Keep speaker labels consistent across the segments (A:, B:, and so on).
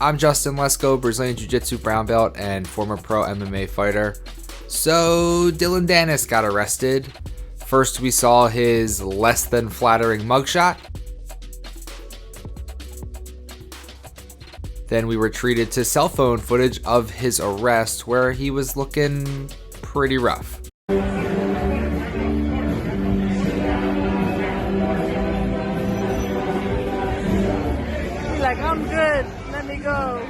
A: I'm Justin Lesko, Brazilian Jiu Jitsu brown belt and former pro MMA fighter. So, Dillon Danis got arrested. First, we saw his less than flattering mugshot. Then we were treated to cell phone footage of his arrest where he was looking pretty rough.
B: Like, I'm good, let me go.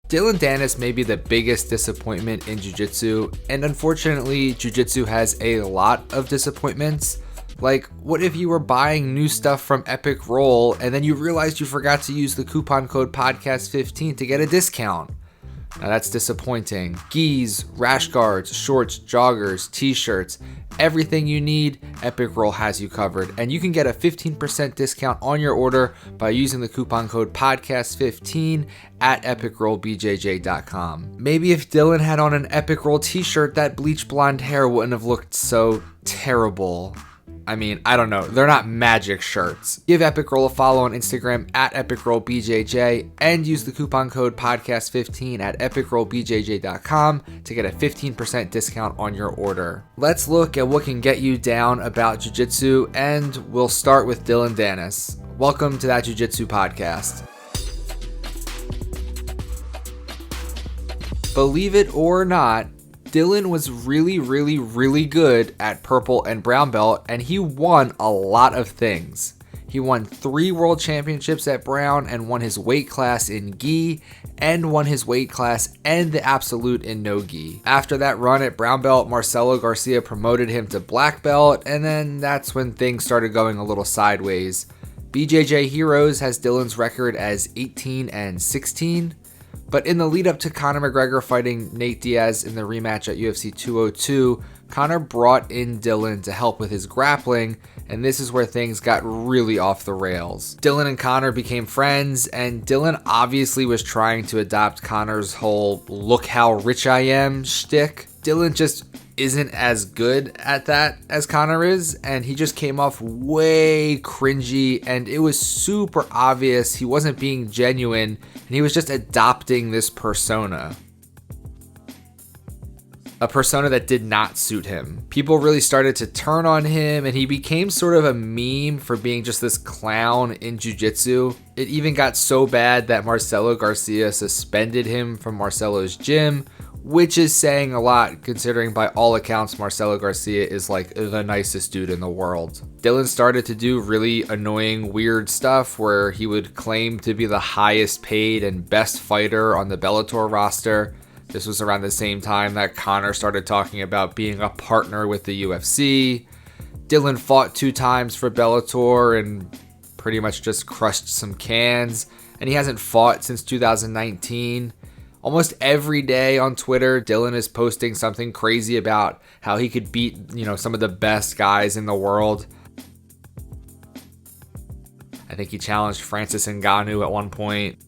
A: Dillon Danis may be the biggest disappointment in Jiu Jitsu, and unfortunately, Jiu Jitsu has a lot of disappointments. Like, what if you were buying new stuff from Epic Roll and then you realized you forgot to use the coupon code podcast15 to get a discount? Now that's disappointing. Gis, rash guards, shorts, joggers, t-shirts, everything you need, Epic Roll has you covered. And you can get a 15% discount on your order by using the coupon code podcast15 at epicrollbjj.com. Maybe if Dillon had on an Epic Roll t-shirt, that bleach blonde hair wouldn't have looked so terrible. I mean, I don't know. They're not magic shirts. Give Epic Roll a follow on Instagram at epicrollbjj and use the coupon code podcast15 at epicrollbjj.com to get a 15% discount on your order. Let's look at what can get you down about Jiu Jitsu, and we'll start with Dillon Danis. Welcome to that Jiu Jitsu podcast. Believe it or not, Dillon was really good at purple and brown belt, and he won a lot of things. He won 3 world championships at brown and won his weight class in gi, and won his weight class and the absolute in no gi. After that run at brown belt, Marcelo Garcia promoted him to black belt, and then that's when things started going a little sideways. BJJ Heroes has Dillon's record as 18-16. But in the lead up to Conor McGregor fighting Nate Diaz in the rematch at UFC 202, Conor brought in Dillon to help with his grappling, and this is where things got really off the rails. Dillon and Conor became friends, and Dillon obviously was trying to adopt Conor's whole "look how rich I am" shtick. Dillon just isn't as good at that as Conor is, and he just came off way cringy, and it was super obvious he wasn't being genuine, and he was just adopting this persona. A persona that did not suit him. People really started to turn on him, and he became sort of a meme for being just this clown in jiu-jitsu. It even got so bad that Marcelo Garcia suspended him from Marcelo's gym, which is saying a lot considering by all accounts Marcelo Garcia is like the nicest dude in the world. Dillon started to do really annoying, weird stuff where he would claim to be the highest paid and best fighter on the Bellator roster. This was around the same time that Conor started talking about being a partner with the UFC. Dillon fought 2 times for Bellator and pretty much just crushed some cans, and he hasn't fought since 2019. Almost every day on Twitter, Dillon is posting something crazy about how he could beat, some of the best guys in the world. I think he challenged Francis Ngannou at one point.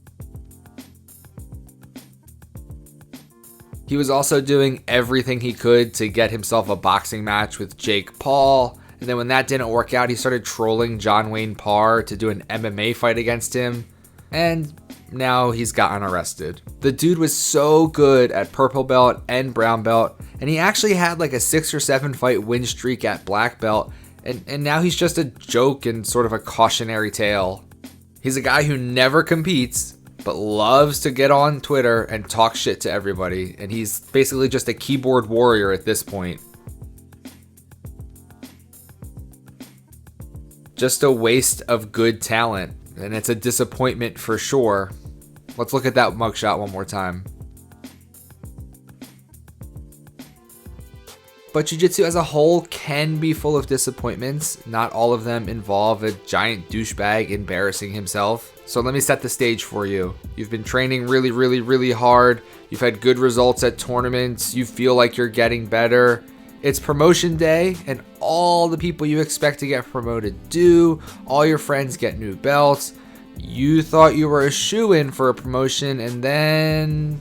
A: He was also doing everything he could to get himself a boxing match with Jake Paul. And then when that didn't work out, he started trolling John Wayne Parr to do an MMA fight against him. And now he's gotten arrested. The dude was so good at purple belt and brown belt, and he actually had like a 6 or 7 fight win streak at black belt, and now he's just a joke and sort of a cautionary tale. He's a guy who never competes, but loves to get on Twitter and talk shit to everybody, and he's basically just a keyboard warrior at this point. Just a waste of good talent, and it's a disappointment for sure. Let's look at that mugshot one more time. But Jiu-Jitsu as a whole can be full of disappointments. Not all of them involve a giant douchebag embarrassing himself. So let me set the stage for you. You've been training really hard. You've had good results at tournaments. You feel like you're getting better. It's promotion day, and all the people you expect to get promoted do. All your friends get new belts. You thought you were a shoo-in for a promotion and then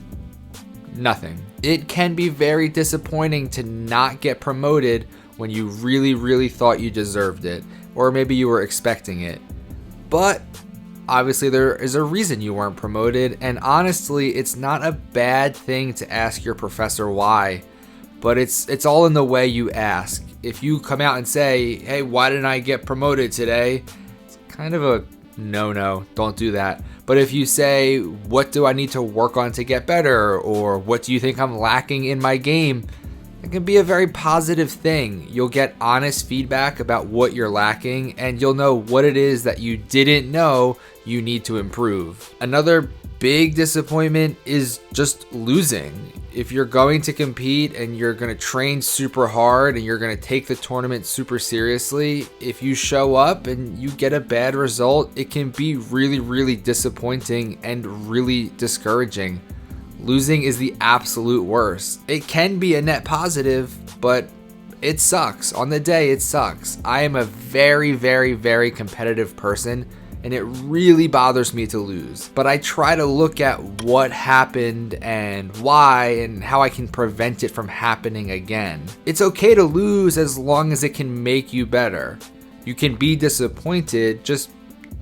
A: nothing. It can be very disappointing to not get promoted when you really, really thought you deserved it, or maybe you were expecting it. But obviously there is a reason you weren't promoted, and honestly, it's not a bad thing to ask your professor why, but it's all in the way you ask. If you come out and say, hey, why didn't I get promoted today? It's kind of a no, don't do that. But if you say, what do I need to work on to get better? Or what do you think I'm lacking in my game? It can be a very positive thing. You'll get honest feedback about what you're lacking, and you'll know what it is that you didn't know you need to improve. Another big disappointment is just losing. If you're going to compete and you're going to train super hard and you're going to take the tournament super seriously, if you show up and you get a bad result, it can be really, really disappointing and really discouraging. Losing is the absolute worst. It can be a net positive, but it sucks. On the day, it sucks. I am a very, very, very competitive person, and it really bothers me to lose. But I try to look at what happened and why and how I can prevent it from happening again. It's okay to lose as long as it can make you better. You can be disappointed, just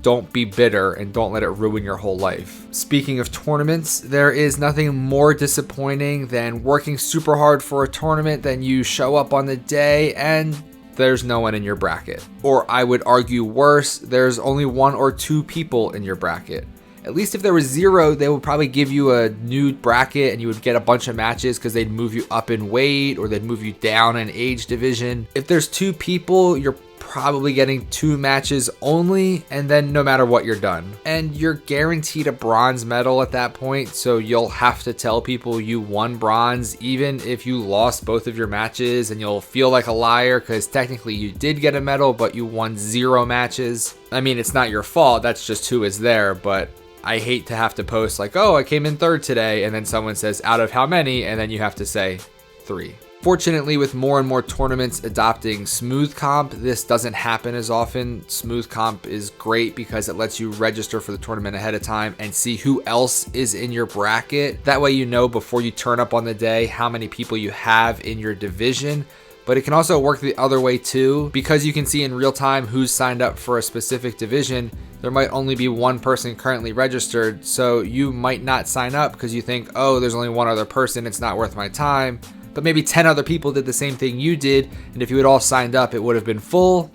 A: don't be bitter and don't let it ruin your whole life. Speaking of tournaments, there is nothing more disappointing than working super hard for a tournament, then you show up on the day and there's no one in your bracket. Or I would argue worse, there's only 1 or 2 people in your bracket. At least if there was 0, they would probably give you a new bracket and you would get a bunch of matches because they'd move you up in weight or they'd move you down in age division. If there's 2 people, you're probably getting 2 matches only, and then no matter what, you're done. And you're guaranteed a bronze medal at that point, so you'll have to tell people you won bronze even if you lost both of your matches, and you'll feel like a liar because technically you did get a medal, but you won 0 matches. I mean, it's not your fault, that's just who is there, but I hate to have to post like, oh, I came in 3rd today, and then someone says out of how many, and then you have to say 3. Fortunately, with more and more tournaments adopting smooth comp, this doesn't happen as often. Smooth comp is great because it lets you register for the tournament ahead of time and see who else is in your bracket. That way you know before you turn up on the day how many people you have in your division. But it can also work the other way too. Because you can see in real time who's signed up for a specific division, there might only be 1 person currently registered, so you might not sign up because you think, oh, there's only 1 other person, it's not worth my time. But maybe 10 other people did the same thing you did, and if you had all signed up, it would have been full.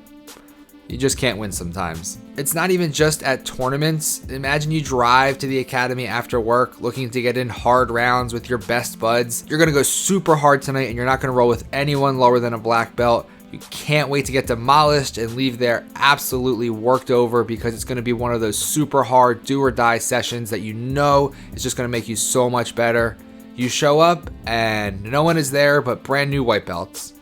A: You just can't win sometimes. It's not even just at tournaments. Imagine you drive to the academy after work looking to get in hard rounds with your best buds. You're gonna go super hard tonight and you're not gonna roll with anyone lower than a black belt. You can't wait to get demolished and leave there absolutely worked over because it's gonna be one of those super hard do or die sessions that you know is just gonna make you so much better. You show up and no one is there but brand new white belts.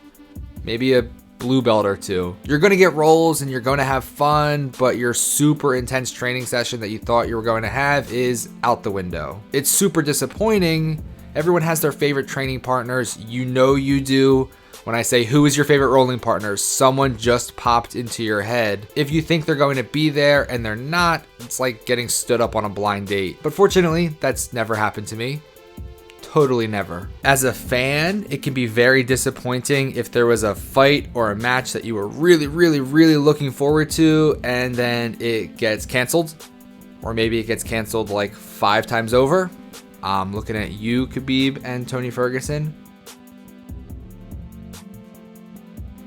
A: Maybe a blue belt or 2. You're going to get rolls and you're going to have fun, but your super intense training session that you thought you were going to have is out the window. It's super disappointing. Everyone has their favorite training partners. You know you do. When I say who is your favorite rolling partner, someone just popped into your head. If you think they're going to be there and they're not, it's like getting stood up on a blind date. But fortunately, that's never happened to me. Totally never. As a fan, it can be very disappointing if there was a fight or a match that you were really, really, really looking forward to and then it gets canceled. Or maybe it gets canceled like 5 times over. I'm looking at you, Khabib and Tony Ferguson.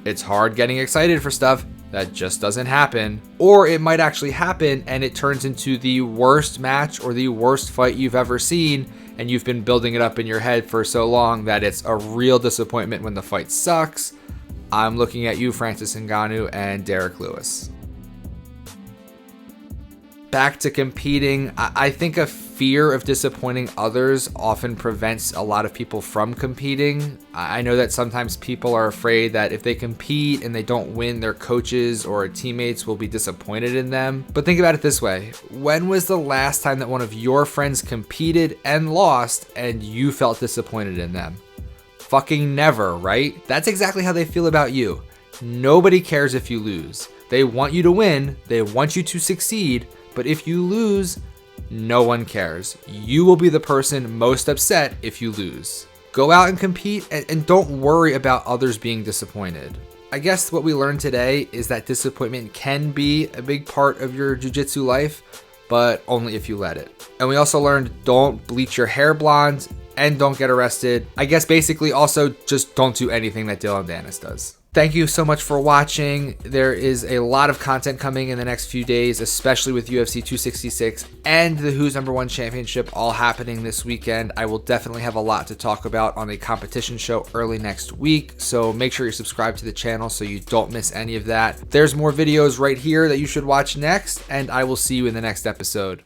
A: It's hard getting excited for stuff that just doesn't happen. Or it might actually happen and it turns into the worst match or the worst fight you've ever seen, and you've been building it up in your head for so long that it's a real disappointment when the fight sucks. I'm looking at you, Francis Ngannou and Derek Lewis. Back to competing, I think a fear of disappointing others often prevents a lot of people from competing. I know that sometimes people are afraid that if they compete and they don't win, their coaches or teammates will be disappointed in them. But think about it this way. When was the last time that one of your friends competed and lost and you felt disappointed in them? Fucking never, right? That's exactly how they feel about you. Nobody cares if you lose. They want you to win, they want you to succeed, But if you lose, no one cares. You will be the person most upset if you lose. Go out and compete and don't worry about others being disappointed. I guess what we learned today is that disappointment can be a big part of your jiu-jitsu life, but only if you let it. And we also learned don't bleach your hair blonde and don't get arrested. I guess basically also just don't do anything that Dillon Danis does. Thank you so much for watching. There is a lot of content coming in the next few days, especially with UFC 266 and the Who's Number One Championship all happening this weekend. I will definitely have a lot to talk about on a competition show early next week, so make sure you're subscribed to the channel so you don't miss any of that. There's more videos right here that you should watch next, and I will see you in the next episode.